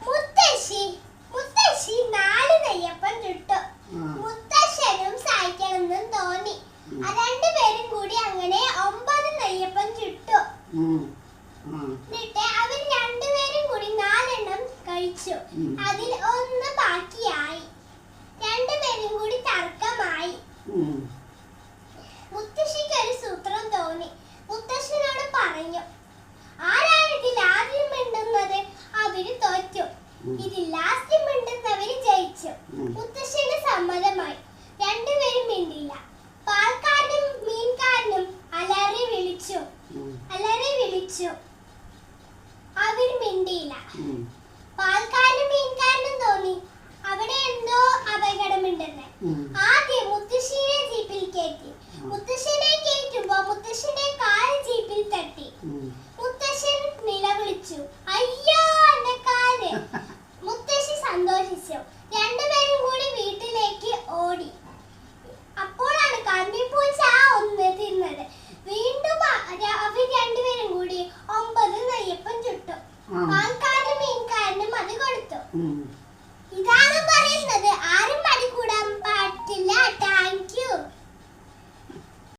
മുത്തശ്ശി മുത്തശ്ശി 4 നെയ്യപ്പം ചുട്ടു. മുത്തശ്ശനും സഹായിക്കണമെന്നും തോന്നി. രണ്ടുപേരും കൂടി അങ്ങനെ 9 നെയ്യപ്പം ചുട്ടു. എന്നിട്ട് അവർ രണ്ടുപേരും കൂടി 4 എണ്ണം കഴിച്ചു. അതിൽ 1 ബാക്കിയായി. രണ്ടുപേരും കൂടി തർക്കമായി. മുത്തശ്ശിക്ക് ഒരു സൂത്രം തോന്നി. മുത്തശ്ശനോട് പറഞ്ഞു, ആരാണ് ഇതിൽ ആദ്യം മിണ്ടുന്നത് അവര് തോറ്റു, ഇതിൽ ലാസ്റ്റ് മിണ്ടുന്നവര് ജയിച്ചു. മുത്തശ്ശന് സമ്മതമായി. രണ്ടുപേരും മിണ്ടില്ല. പാൽക്കാരനും മീൻകാരനും അലറി വിളിച്ചു. അവര് മിണ്ടിയില്ല. പാൽക്കാരനും മീൻകാരനും തോന്നി അവിടെ എന്തോ അപകടമുണ്ടെന്ന്. ആദ്യം മുത്തശ്ശിനെ ജീപ്പിൽ കയറ്റി. മുത്തശ്ശനെ കയറ്റുമ്പോ മുത്തശ്ശന്റെ കാല് ജീപ്പിൽ തട്ടി. മുത്തശ്ശൻ നിലവിളിച്ചു, അയ്യോ എന്റെ കാല്. മുത്തശ്ശി സന്തോഷിച്ചു. രണ്ടുപേരും കൂടി വീട്ടിലേക്ക് ഓടി. അപ്പോഴാണ് കമ്പിപ്പൂച്ച ഒന്ന് തിന്നത്. വീണ്ടും അവർ രണ്ടുപേരും കൂടി 9 നെയ്യപ്പം ചുട്ടു. പാൽക്കാരനും മീൻകാരനും അത് കൊടുത്തു.